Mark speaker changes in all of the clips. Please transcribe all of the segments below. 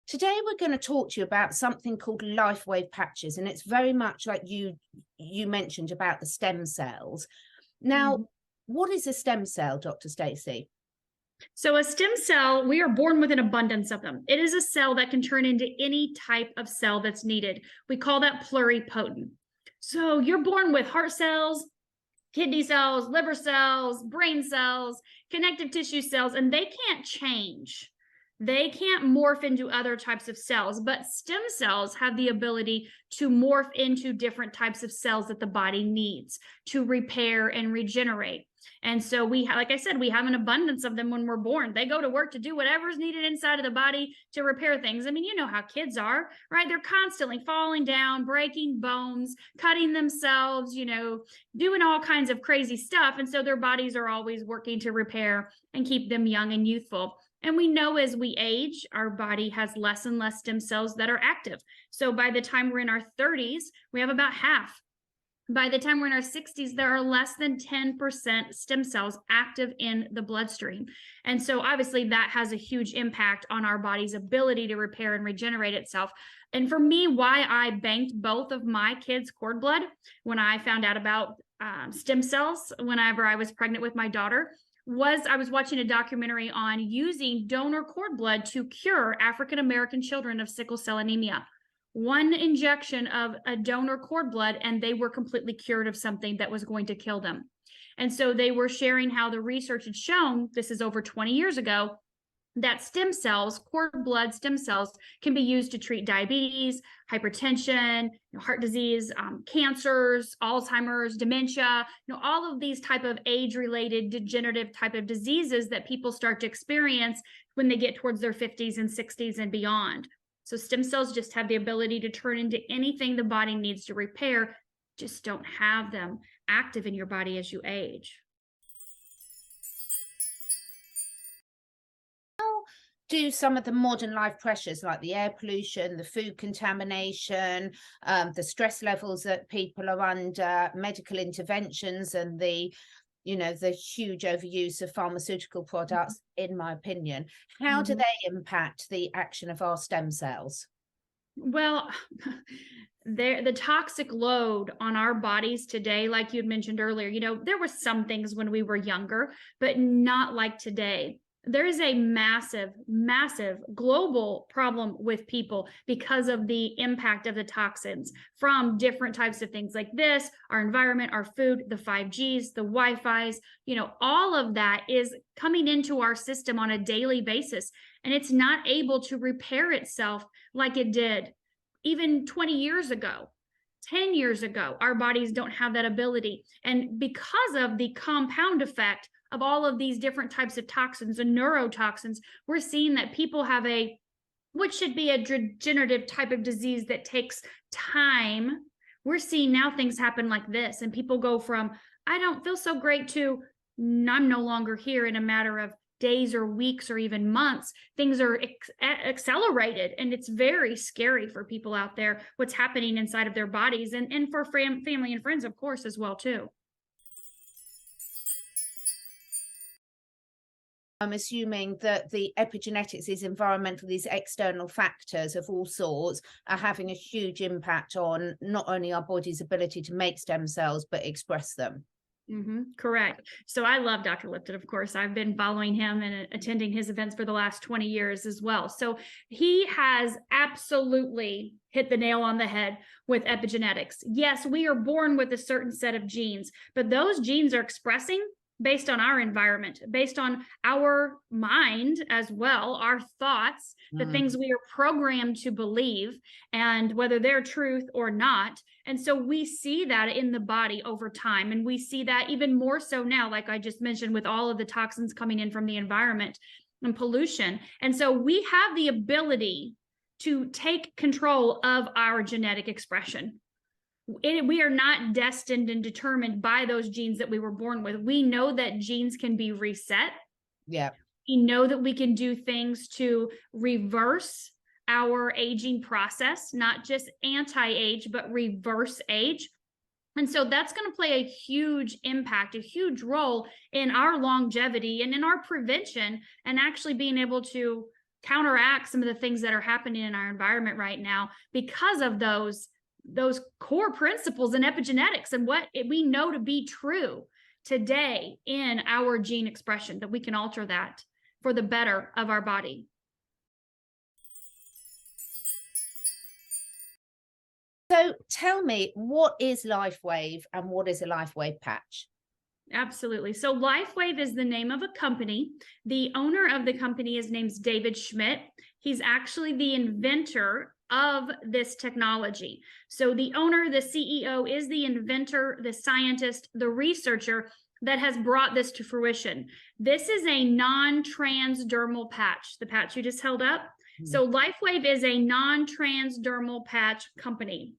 Speaker 1: Today, we're going to talk to you about something called Lifewave patches, and it's very much like you mentioned about the stem cells. Now, what is a stem cell, Dr. Staci?
Speaker 2: So a stem cell, we are born with an abundance of them. It is a cell that can turn into any type of cell that's needed. We call that pluripotent. So you're born with heart cells, kidney cells, liver cells, brain cells, connective tissue cells, and they can't change. They can't morph into other types of cells, but stem cells have the ability to morph into different types of cells that the body needs to repair and regenerate. And so like I said, we have an abundance of them when we're born. They go to work to do whatever's needed inside of the body to repair things. I mean, you know how kids are, right? They're constantly falling down, breaking bones, cutting themselves, doing all kinds of crazy stuff. And so their bodies are always working to repair and keep them young and youthful. And we know as we age, our body has less and less stem cells that are active. So by the time we're in our 30s, we have about half. By the time we're in our 60s, there are less than 10% stem cells active in the bloodstream. And so obviously that has a huge impact on our body's ability to repair and regenerate itself. And for me, why I banked both of my kids' cord blood when I found out about stem cells whenever I was pregnant with my daughter was I was watching a documentary on using donor cord blood to cure African-American children of sickle cell anemia. One injection of a donor cord blood, and they were completely cured of something that was going to kill them. And so they were sharing how the research had shown, this is over 20 years ago, that stem cells, cord blood stem cells, can be used to treat diabetes, hypertension, heart disease, cancers, Alzheimer's, dementia, all of these type of age-related degenerative type of diseases that people start to experience when they get towards their 50s and 60s and beyond. So stem cells just have the ability to turn into anything the body needs to repair, just don't have them active in your body as you age.
Speaker 1: Do some of the modern life pressures like the air pollution, the food contamination, the stress levels that people are under, medical interventions, and the huge overuse of pharmaceutical products, in my opinion, how do they impact the action of our stem cells?
Speaker 2: Well, the toxic load on our bodies today, like you'd mentioned earlier, there were some things when we were younger, but not like today. There is a massive, massive global problem with people because of the impact of the toxins from different types of things like this, our environment, our food, the 5Gs, the Wi-Fis, all of that is coming into our system on a daily basis, and it's not able to repair itself like it did even 20 years ago. 10 years ago, our bodies don't have that ability. And because of the compound effect of all of these different types of toxins and neurotoxins, we're seeing that people have what should be a degenerative type of disease that takes time. We're seeing now things happen like this, and people go from, I don't feel so great, to I'm no longer here in a matter of days or weeks or even months. Things are accelerated, and it's very scary for people out there, what's happening inside of their bodies, and for family and friends, of course, as well, too.
Speaker 1: I'm assuming that the epigenetics, these environmental, these external factors of all sorts are having a huge impact on not only our body's ability to make stem cells, but express them.
Speaker 2: Correct. So I love Dr. Lipton, of course. I've been following him and attending his events for the last 20 years as well. So he has absolutely hit the nail on the head with epigenetics. Yes, we are born with a certain set of genes, but those genes are expressing based on our environment, based on our mind as well, our thoughts, the things we are programmed to believe, and whether they're truth or not. And so we see that in the body over time. And we see that even more so now, like I just mentioned, with all of the toxins coming in from the environment and pollution. And so we have the ability to take control of our genetic expression. We are not destined and determined by those genes that we were born with. We know that genes can be reset.
Speaker 1: Yeah.
Speaker 2: We know that we can do things to reverse our aging process, not just anti-age, but reverse age. And so that's going to play a huge impact, a huge role in our longevity and in our prevention, and actually being able to counteract some of the things that are happening in our environment right now because of those core principles in epigenetics and what we know to be true today in our gene expression, that we can alter that for the better of our body.
Speaker 1: So tell me, what is Lifewave and what is a Lifewave patch?
Speaker 2: Absolutely. So Lifewave is the name of a company. The owner of the company is named David Schmidt. He's actually the inventor of this technology. So the owner, the CEO, is the inventor, the scientist, the researcher that has brought this to fruition. This is a non-transdermal patch, the patch you just held up. So Lifewave is a non-transdermal patch company.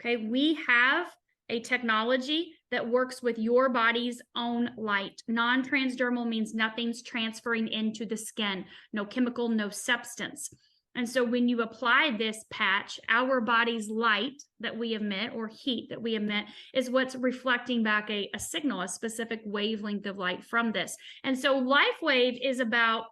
Speaker 2: Okay, we have a technology that works with your body's own light. Non-transdermal means nothing's transferring into the skin, no chemical, no substance. And so when you apply this patch, our body's light that we emit, or heat that we emit, is what's reflecting back a signal, a specific wavelength of light from this. And so Lifewave is about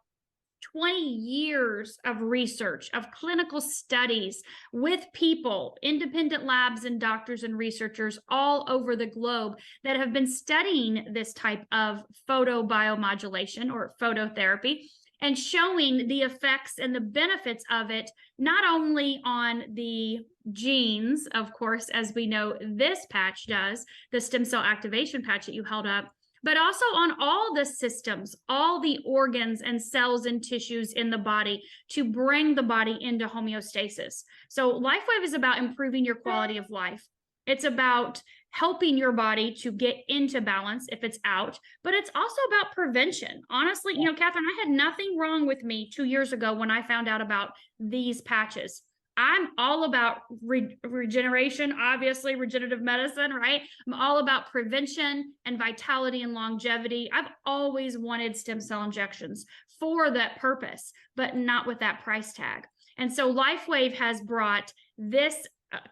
Speaker 2: 20 years of research, of clinical studies with people, independent labs and doctors and researchers all over the globe that have been studying this type of photobiomodulation or phototherapy, and showing the effects and the benefits of it, not only on the genes, of course, as we know this patch does, the stem cell activation patch that you held up, but also on all the systems, all the organs and cells and tissues in the body to bring the body into homeostasis. So Lifewave is about improving your quality of life. It's about helping your body to get into balance if it's out, but it's also about prevention. Honestly, you know, Catherine, I had nothing wrong with me 2 years ago when I found out about these patches. I'm all about regeneration, obviously, regenerative medicine, right? I'm all about prevention and vitality and longevity. I've always wanted stem cell injections for that purpose, but not with that price tag. And so Lifewave has brought this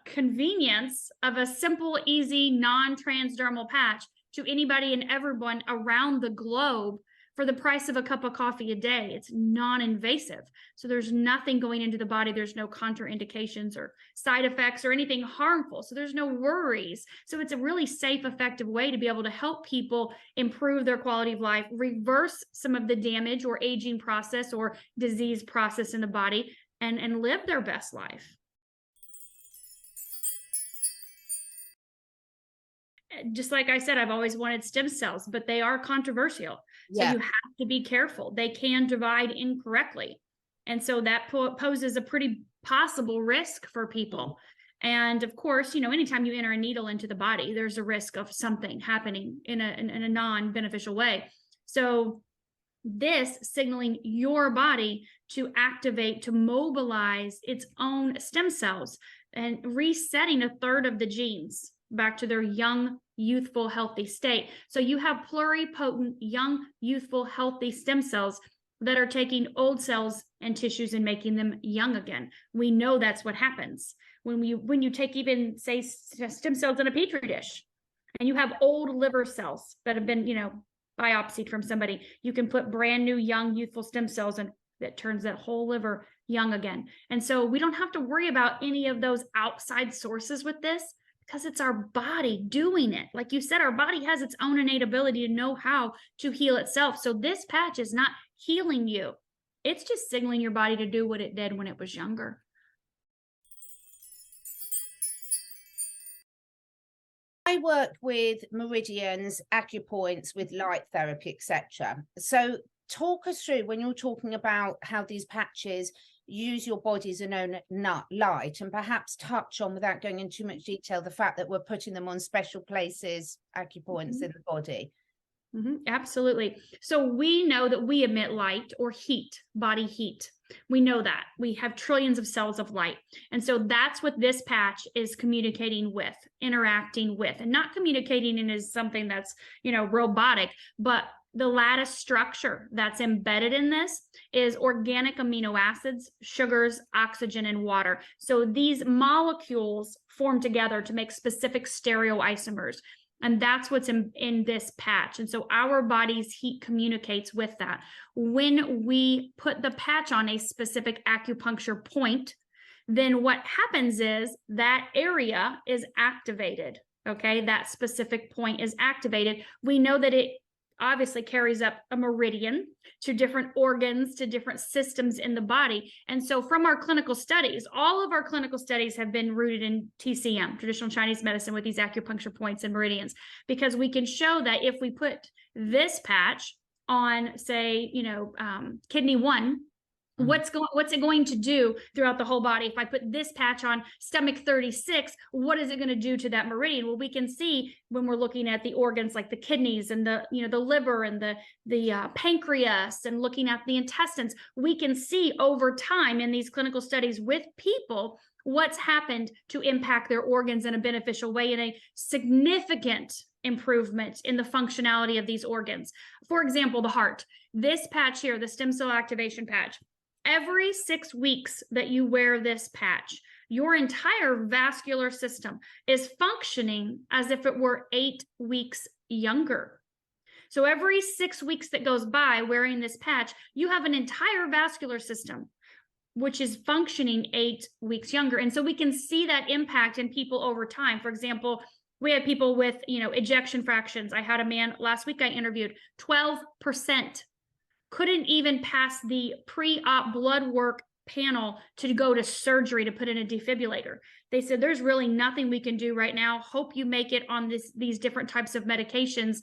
Speaker 2: convenience of a simple, easy, non-transdermal patch to anybody and everyone around the globe for the price of a cup of coffee a day. It's non-invasive. So there's nothing going into the body. There's no contraindications or side effects or anything harmful. So there's no worries. So it's a really safe, effective way to be able to help people improve their quality of life, reverse some of the damage or aging process or disease process in the body, and live their best life. Just like I said, I've always wanted stem cells, but they are controversial. So you have to be careful. They can divide incorrectly. And so that poses a pretty possible risk for people. And of course, you know, anytime you enter a needle into the body, there's a risk of something happening in a non-beneficial way. So this signaling your body to activate, to mobilize its own stem cells and resetting a third of the genes back to their young, youthful, healthy state. So you have pluripotent, young, youthful, healthy stem cells that are taking old cells and tissues and making them young again. We know that's what happens when you take even, say, stem cells in a petri dish, and you have old liver cells that have been, you know, biopsied from somebody. You can put brand new, young, youthful stem cells, and that turns that whole liver young again. And so we don't have to worry about any of those outside sources with this, because it's our body doing it. Like you said, our body has its own innate ability to know how to heal itself. So this patch is not healing you. It's just signaling your body to do what it did when it was younger.
Speaker 1: I work with meridians, acupoints, with light therapy, etc. So talk us through, when you're talking about how these patches use your body's own light, and perhaps touch on, without going into too much detail, the fact that we're putting them on special places, acupoints in the body.
Speaker 2: Absolutely. So we know that we emit light or heat, body heat. We know that. We have trillions of cells of light. And so that's what this patch is communicating with, interacting with, and not communicating in as something that's, you know, robotic, but The lattice structure that's embedded in this is organic amino acids, sugars, oxygen, and water. So these molecules form together to make specific stereoisomers. And that's what's in this patch. And so our body's heat communicates with that. When we put the patch on a specific acupuncture point, then what happens is that area is activated. Okay, that specific point is activated. We know that it obviously carries up a meridian to different organs, to different systems in the body. And so from our clinical studies, all of our clinical studies have been rooted in TCM, traditional Chinese medicine, with these acupuncture points and meridians, because we can show that if we put this patch on, say, kidney 1, what's it going to do throughout the whole body? If I put this patch on stomach 36, what is it going to do to that meridian? Well, we can see when we're looking at the organs like the kidneys and the liver and the pancreas, and looking at the intestines, we can see over time in these clinical studies with people what's happened to impact their organs in a beneficial way, in a significant improvement in the functionality of these organs. For example, the heart. This patch here, the stem cell activation patch, every 6 weeks that you wear this patch, your entire vascular system is functioning as if it were 8 weeks younger. So every 6 weeks that goes by wearing this patch, you have an entire vascular system which is functioning 8 weeks younger. And so we can see that impact in people over time. For example, we had people with, ejection fractions. I had a man last week I interviewed, 12%. Couldn't even pass the pre-op blood work panel to go to surgery to put in a defibrillator. They said, there's really nothing we can do right now. Hope you make it on these different types of medications.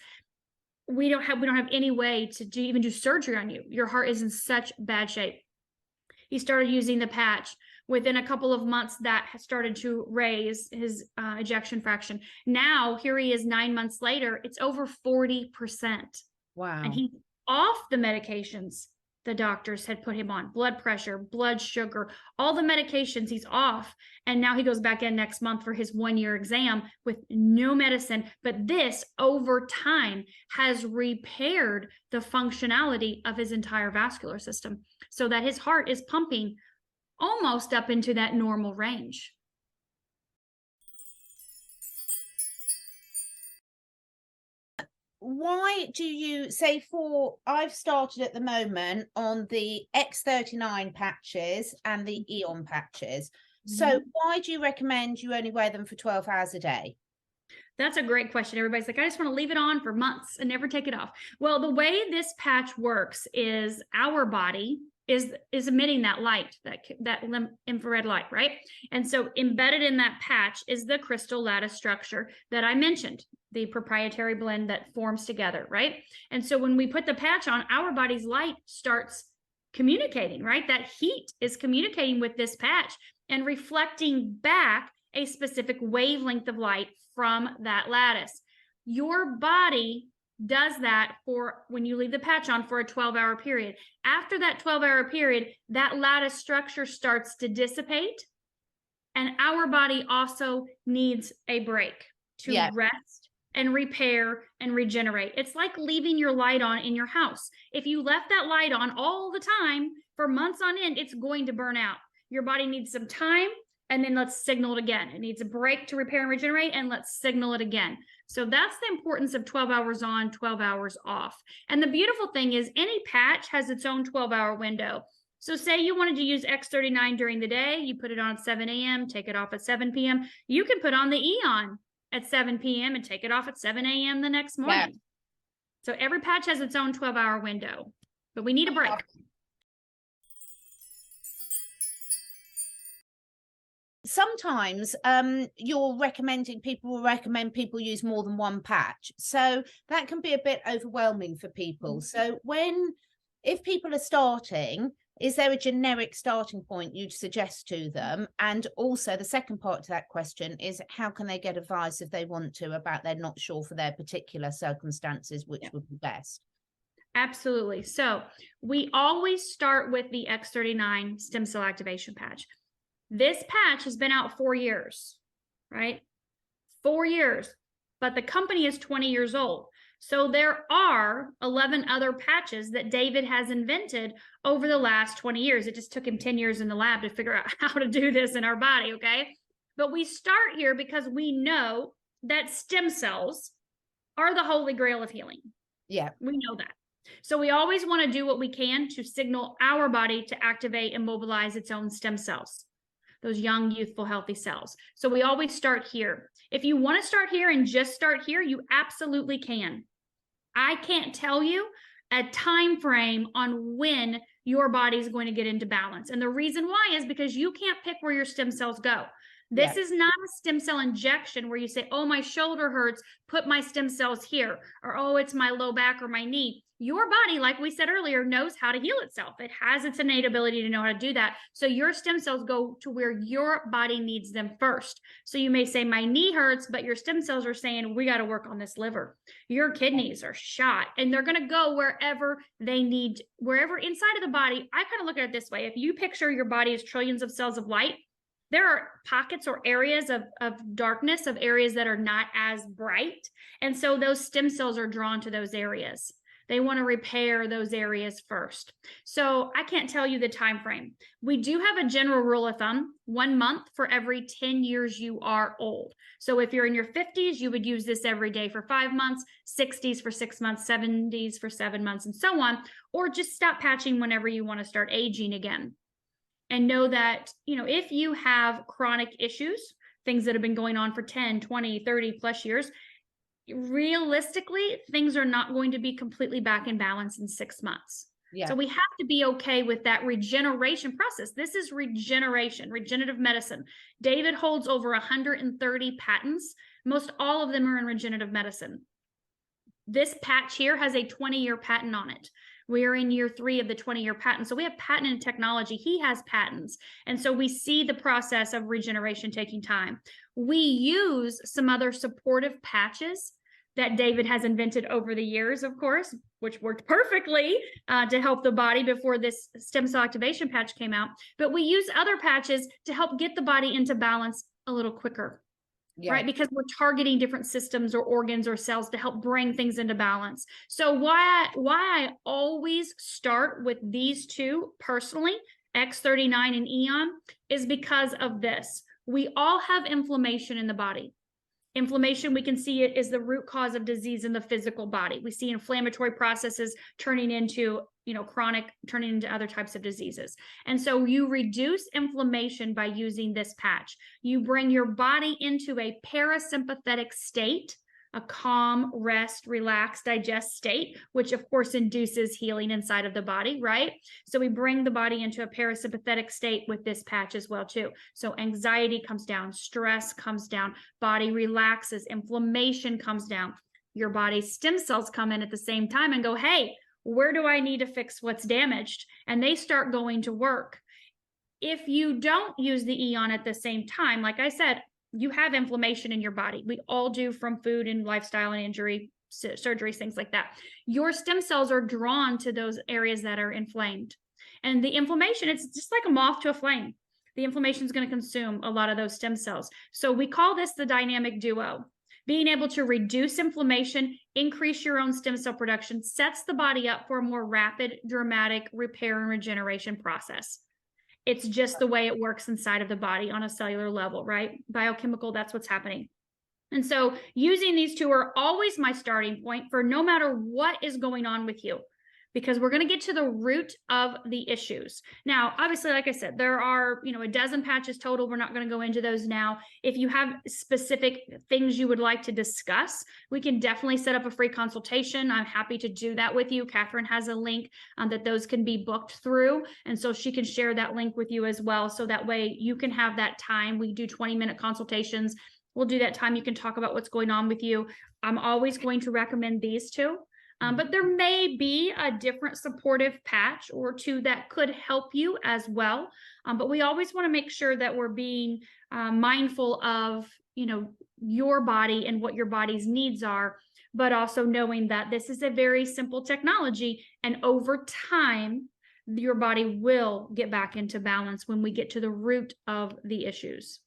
Speaker 2: We don't have any way to even do surgery on you. Your heart is in such bad shape. He started using the patch. Within a couple of months, that has started to raise his ejection fraction. Now, here he is 9 months later, it's over 40%.
Speaker 1: Wow.
Speaker 2: And he's off the medications the doctors had put him on, blood pressure, blood sugar, all the medications he's off. And now he goes back in next month for his 1-year exam with no medicine. But this over time has repaired the functionality of his entire vascular system so that his heart is pumping almost up into that normal range.
Speaker 1: Why do you say I've started at the moment on the X39 patches and the Eon patches. So why do you recommend you only wear them for 12 hours a day?
Speaker 2: That's a great question. Everybody's like, I just want to leave it on for months and never take it off. Well, the way this patch works is our body is emitting that light, that infrared light, right? And so embedded in that patch is the crystal lattice structure that I mentioned, the proprietary blend that forms together, right? And so when we put the patch on, our body's light starts communicating, right? That heat is communicating with this patch and reflecting back a specific wavelength of light from that lattice. Your body does that for when you leave the patch on for a 12-hour period. After that 12-hour period, that lattice structure starts to dissipate, and our body also needs a break to rest and repair and regenerate. It's like leaving your light on in your house. If you left that light on all the time for months on end, it's going to burn out. Your body needs some time, and then let's signal it again. It needs a break to repair and regenerate, and let's signal it again. So that's the importance of 12 hours on, 12 hours off. And the beautiful thing is any patch has its own 12-hour window. So say you wanted to use X39 during the day, you put it on at 7 a.m., take it off at 7 p.m. You can put on the Eon at 7 p.m. and take it off at 7 a.m. the next morning. Yeah. So every patch has its own 12-hour window, but we need a break.
Speaker 1: Sometimes people will recommend people use more than one patch. So that can be a bit overwhelming for people. So if people are starting, is there a generic starting point you'd suggest to them? And also the second part to that question is, how can they get advice if they want to about they're not sure for their particular circumstances, which would be best?
Speaker 2: Absolutely. So we always start with the X39 stem cell activation patch. This patch has been out 4 years, right? 4 years, but the company is 20 years old. So there are 11 other patches that David has invented over the last 20 years. It just took him 10 years in the lab to figure out how to do this in our body, okay? But we start here because we know that stem cells are the holy grail of healing.
Speaker 1: Yeah.
Speaker 2: We know that. So we always want to do what we can to signal our body to activate and mobilize its own stem cells, those young, youthful, healthy cells. So we always start here. If you want to start here and just start here, you absolutely can. I can't tell you a time frame on when your body is going to get into balance. And the reason why is because you can't pick where your stem cells go. This is not a stem cell injection where you say, oh, my shoulder hurts, put my stem cells here, or oh, it's my low back or my knee. Your body, like we said earlier, knows how to heal itself. It has its innate ability to know how to do that. So your stem cells go to where your body needs them first. So you may say, my knee hurts, but your stem cells are saying, we got to work on this liver. Your kidneys are shot, and they're going to go wherever they need, wherever inside of the body. I kind of look at it this way. If you picture your body as trillions of cells of light, there are pockets or areas of darkness, of areas that are not as bright. And so those stem cells are drawn to those areas. They want to repair those areas first. So I can't tell you the time frame. We do have a general rule of thumb, 1 month for every 10 years you are old. So if you're in your 50s, you would use this every day for 5 months, 60s for 6 months, 70s for 7 months, and so on, or just stop patching whenever you want to start aging again. And know that, you know, if you have chronic issues, things that have been going on for 10, 20, 30 plus years, realistically, things are not going to be completely back in balance in 6 months. Yeah. So we have to be okay with that regeneration process. This is regeneration, regenerative medicine. David holds over 130 patents. Most all of them are in regenerative medicine. This patch here has a 20-year patent on it. We are in year 3 of the 20-year patent. So we have patented technology. He has patents. And so we see the process of regeneration taking time. We use some other supportive patches that David has invented over the years, of course, which worked perfectly to help the body before this stem cell activation patch came out. But we use other patches to help get the body into balance a little quicker. Yeah. Right? Because we're targeting different systems or organs or cells to help bring things into balance. So why I always start with these two personally, X39 and Eon, is because of this. We all have inflammation in the body. Inflammation, we can see it is the root cause of disease in the physical body. We see inflammatory processes turning into, chronic, turning into other types of diseases. And so you reduce inflammation by using this patch. You bring your body into a parasympathetic state, a calm, rest, relax, digest state, which of course induces healing inside of the body, right? So we bring the body into a parasympathetic state with this patch as well too. So anxiety comes down, stress comes down, body relaxes, inflammation comes down. Your body's stem cells come in at the same time and go, hey, where do I need to fix what's damaged? And they start going to work. If you don't use the Eon at the same time, like I said, you have inflammation in your body. We all do from food and lifestyle and injury, surgeries, things like that. Your stem cells are drawn to those areas that are inflamed. And the inflammation, it's just like a moth to a flame. The inflammation is going to consume a lot of those stem cells. So we call this the dynamic duo. Being able to reduce inflammation, increase your own stem cell production, sets the body up for a more rapid, dramatic repair and regeneration process. It's just the way it works inside of the body on a cellular level, right? Biochemical, that's what's happening. And so using these two are always my starting point for no matter what is going on with you, because we're going to get to the root of the issues. Now, obviously, like I said, there are, a dozen patches total. We're not going to go into those now. If you have specific things you would like to discuss, we can definitely set up a free consultation. I'm happy to do that with you. Catherine has a link that those can be booked through. And so she can share that link with you as well. So that way you can have that time. We do 20-minute consultations. We'll do that time. You can talk about what's going on with you. I'm always going to recommend these two. But there may be a different supportive patch or two that could help you as well. But we always want to make sure that we're being mindful of, your body and what your body's needs are, but also knowing that this is a very simple technology. And over time, your body will get back into balance when we get to the root of the issues.